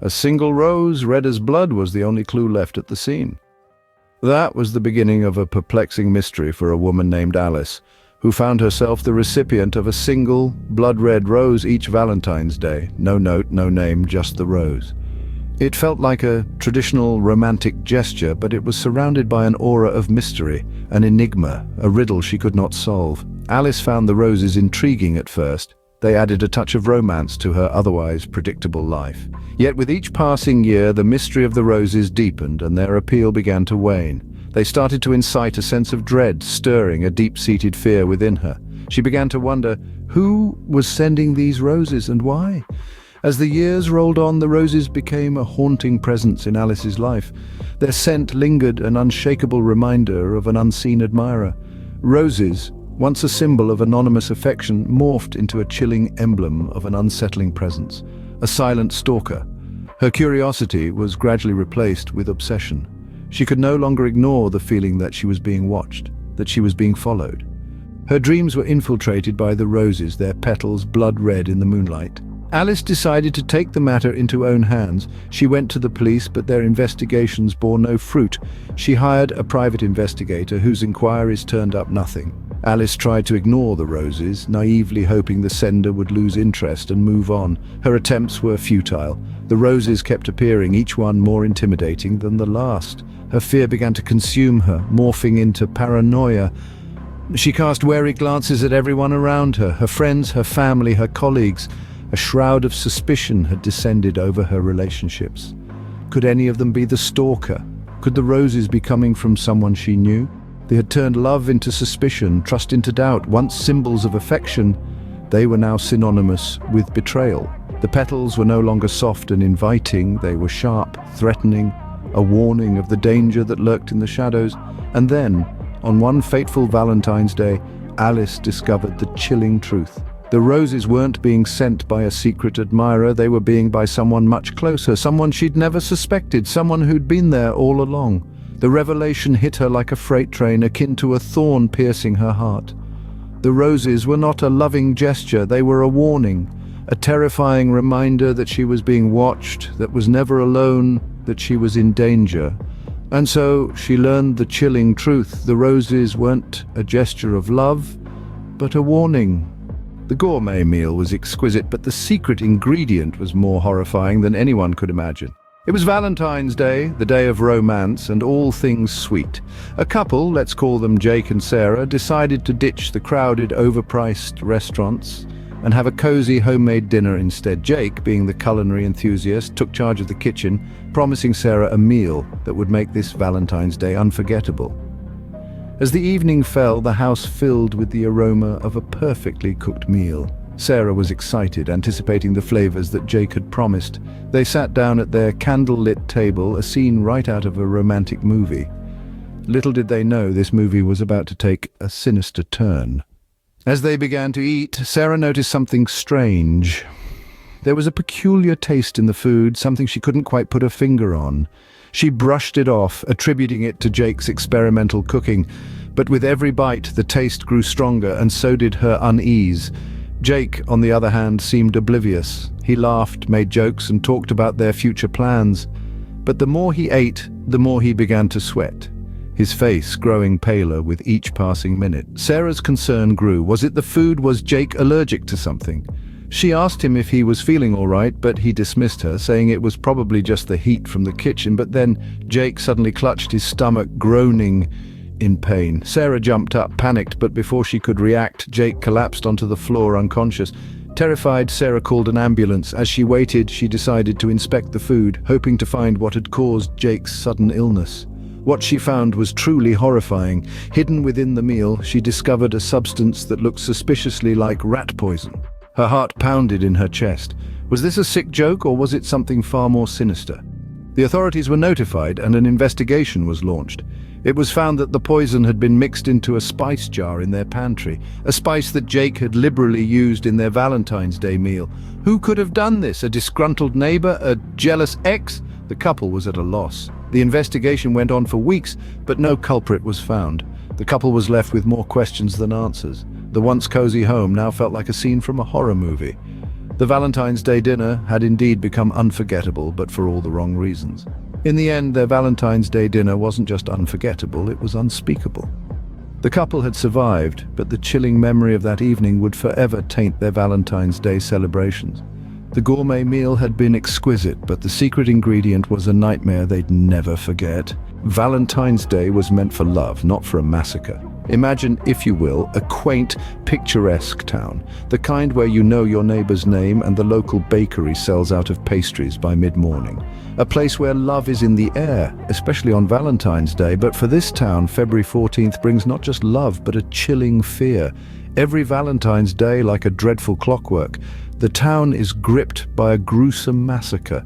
A single rose, red as blood, was the only clue left at the scene. That was the beginning of a perplexing mystery for a woman named Alice, who found herself the recipient of a single, blood-red rose each Valentine's Day. No note, no name, just the rose. It felt like a traditional romantic gesture, but it was surrounded by an aura of mystery, an enigma, a riddle she could not solve. Alice found the roses intriguing at first. They added a touch of romance to her otherwise predictable life. Yet with each passing year, the mystery of the roses deepened and their appeal began to wane. They started to incite a sense of dread, stirring a deep-seated fear within her. She began to wonder, who was sending these roses and why? As the years rolled on, the roses became a haunting presence in Alice's life. Their scent lingered, an unshakable reminder of an unseen admirer. Roses, once a symbol of anonymous affection, morphed into a chilling emblem of an unsettling presence, a silent stalker. Her curiosity was gradually replaced with obsession. She could no longer ignore the feeling that she was being watched, that she was being followed. Her dreams were infiltrated by the roses, their petals blood-red in the moonlight. Alice decided to take the matter into her own hands. She went to the police, but their investigations bore no fruit. She hired a private investigator whose inquiries turned up nothing. Alice tried to ignore the roses, naively hoping the sender would lose interest and move on. Her attempts were futile. The roses kept appearing, each one more intimidating than the last. Her fear began to consume her, morphing into paranoia. She cast wary glances at everyone around her, her friends, her family, her colleagues. A shroud of suspicion had descended over her relationships. Could any of them be the stalker? Could the roses be coming from someone she knew? They had turned love into suspicion, trust into doubt. Once symbols of affection, they were now synonymous with betrayal. The petals were no longer soft and inviting, they were sharp, threatening, a warning of the danger that lurked in the shadows. And then, on one fateful Valentine's Day, Alice discovered the chilling truth. The roses weren't being sent by a secret admirer, they were being by someone much closer, someone she'd never suspected, someone who'd been there all along. The revelation hit her like a freight train, akin to a thorn piercing her heart. The roses were not a loving gesture, they were a warning, a terrifying reminder that she was being watched, that was never alone, that she was in danger. And so she learned the chilling truth. The roses weren't a gesture of love, but a warning. The gourmet meal was exquisite, but the secret ingredient was more horrifying than anyone could imagine. It was Valentine's Day, the day of romance and all things sweet. A couple, let's call them Jake and Sarah, decided to ditch the crowded, overpriced restaurants and have a cozy homemade dinner instead. Jake, being the culinary enthusiast, took charge of the kitchen, promising Sarah a meal that would make this Valentine's Day unforgettable. As the evening fell, the house filled with the aroma of a perfectly cooked meal. Sarah was excited, anticipating the flavors that Jake had promised. They sat down at their candle-lit table, a scene right out of a romantic movie. Little did they know this movie was about to take a sinister turn. As they began to eat, Sarah noticed something strange. There was a peculiar taste in the food, something she couldn't quite put her finger on. She brushed it off, attributing it to Jake's experimental cooking. But with every bite, the taste grew stronger, and so did her unease. Jake, on the other hand, seemed oblivious. He laughed, made jokes, and talked about their future plans. But the more he ate, the more he began to sweat, his face growing paler with each passing minute. Sarah's concern grew. Was it the food? Was Jake allergic to something? She asked him if he was feeling all right, but he dismissed her, saying it was probably just the heat from the kitchen. But then Jake suddenly clutched his stomach, groaning in pain. Sarah jumped up, panicked, but before she could react, Jake collapsed onto the floor unconscious. Terrified, Sarah called an ambulance. As she waited, she decided to inspect the food, hoping to find what had caused Jake's sudden illness. What she found was truly horrifying. Hidden within the meal, she discovered a substance that looked suspiciously like rat poison. Her heart pounded in her chest. Was this a sick joke, or was it something far more sinister? The authorities were notified, and an investigation was launched. It was found that the poison had been mixed into a spice jar in their pantry, a spice that Jake had liberally used in their Valentine's Day meal. Who could have done this? A disgruntled neighbor? A jealous ex? The couple was at a loss. The investigation went on for weeks, but no culprit was found. The couple was left with more questions than answers. The once cozy home now felt like a scene from a horror movie. The Valentine's Day dinner had indeed become unforgettable, but for all the wrong reasons. In the end, their Valentine's Day dinner wasn't just unforgettable, it was unspeakable. The couple had survived, but the chilling memory of that evening would forever taint their Valentine's Day celebrations. The gourmet meal had been exquisite, but the secret ingredient was a nightmare they'd never forget. Valentine's Day was meant for love, not for a massacre. Imagine, if you will, a quaint, picturesque town, the kind where you know your neighbor's name and the local bakery sells out of pastries by mid-morning. A place where love is in the air, especially on Valentine's Day, but for this town, February 14th brings not just love, but a chilling fear. Every Valentine's Day, like a dreadful clockwork, the town is gripped by a gruesome massacre.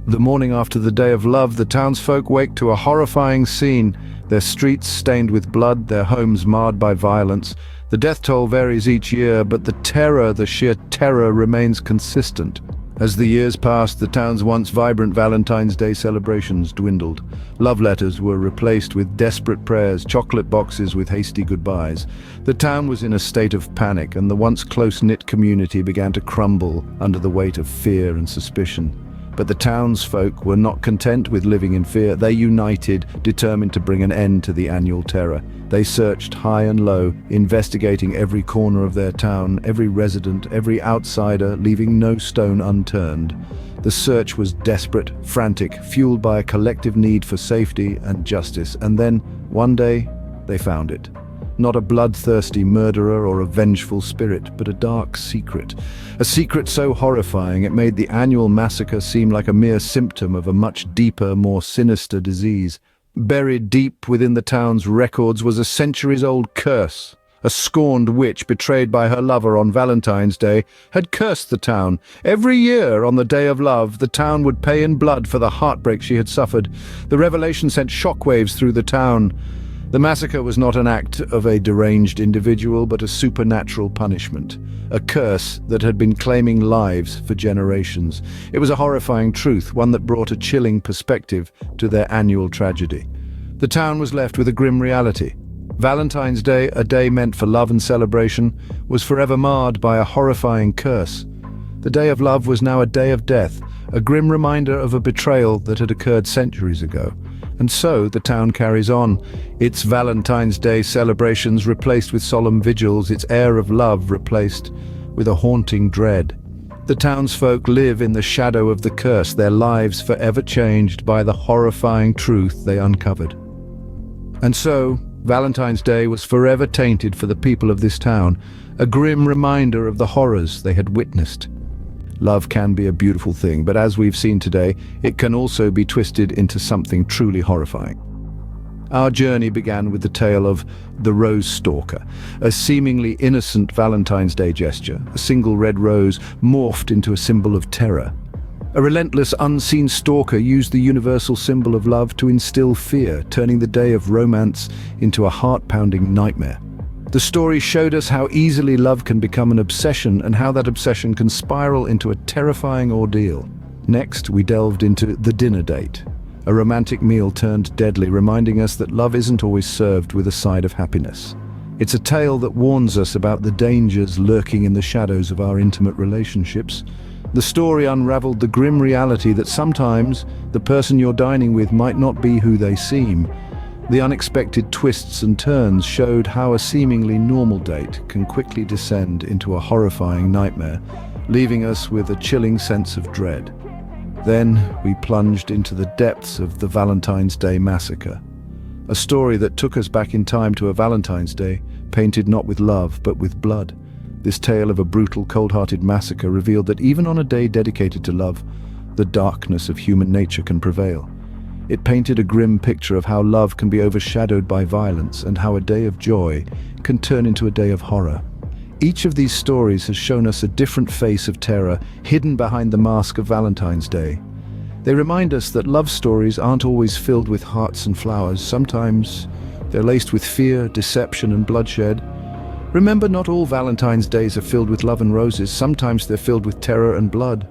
The morning after the Day of Love, the townsfolk wake to a horrifying scene. Their streets stained with blood, their homes marred by violence. The death toll varies each year, but the sheer terror remains consistent. As the years passed, the town's once vibrant Valentine's Day celebrations dwindled. Love letters were replaced with desperate prayers, chocolate boxes with hasty goodbyes. The town was in a state of panic, and the once close-knit community began to crumble under the weight of fear and suspicion. But the townsfolk were not content with living in fear. They united, determined to bring an end to the annual terror. They searched high and low, investigating every corner of their town, every resident, every outsider, leaving no stone unturned. The search was desperate, frantic, fueled by a collective need for safety and justice. And then, one day, they found it. Not a bloodthirsty murderer or a vengeful spirit, but a dark secret. A secret so horrifying it made the annual massacre seem like a mere symptom of a much deeper, more sinister disease. Buried deep within the town's records was a centuries-old curse. A scorned witch, betrayed by her lover on Valentine's Day, had cursed the town. Every year, on the Day of Love, the town would pay in blood for the heartbreak she had suffered. The revelation sent shockwaves through the town. The massacre was not an act of a deranged individual, but a supernatural punishment, a curse that had been claiming lives for generations. It was a horrifying truth, one that brought a chilling perspective to their annual tragedy. The town was left with a grim reality. Valentine's Day, a day meant for love and celebration, was forever marred by a horrifying curse. The Day of Love was now a day of death, a grim reminder of a betrayal that had occurred centuries ago. And so the town carries on, its Valentine's Day celebrations replaced with solemn vigils, its air of love replaced with a haunting dread. The townsfolk live in the shadow of the curse, their lives forever changed by the horrifying truth they uncovered. And so, Valentine's Day was forever tainted for the people of this town, a grim reminder of the horrors they had witnessed. Love can be a beautiful thing, but as we've seen today, it can also be twisted into something truly horrifying. Our journey began with the tale of the Rose Stalker, a seemingly innocent Valentine's Day gesture, a single red rose morphed into a symbol of terror. A relentless, unseen stalker used the universal symbol of love to instill fear, turning the day of romance into a heart-pounding nightmare. The story showed us how easily love can become an obsession and how that obsession can spiral into a terrifying ordeal. Next, we delved into the dinner date, a romantic meal turned deadly, reminding us that love isn't always served with a side of happiness. It's a tale that warns us about the dangers lurking in the shadows of our intimate relationships. The story unraveled the grim reality that sometimes the person you're dining with might not be who they seem. The unexpected twists and turns showed how a seemingly normal date can quickly descend into a horrifying nightmare, leaving us with a chilling sense of dread. Then we plunged into the depths of the Valentine's Day massacre, a story that took us back in time to a Valentine's Day painted not with love but with blood. This tale of a brutal, cold-hearted massacre revealed that even on a day dedicated to love, the darkness of human nature can prevail. It painted a grim picture of how love can be overshadowed by violence and how a day of joy can turn into a day of horror. Each of these stories has shown us a different face of terror hidden behind the mask of Valentine's Day. They remind us that love stories aren't always filled with hearts and flowers. Sometimes they're laced with fear, deception, and bloodshed. Remember, not all Valentine's Days are filled with love and roses. Sometimes they're filled with terror and blood.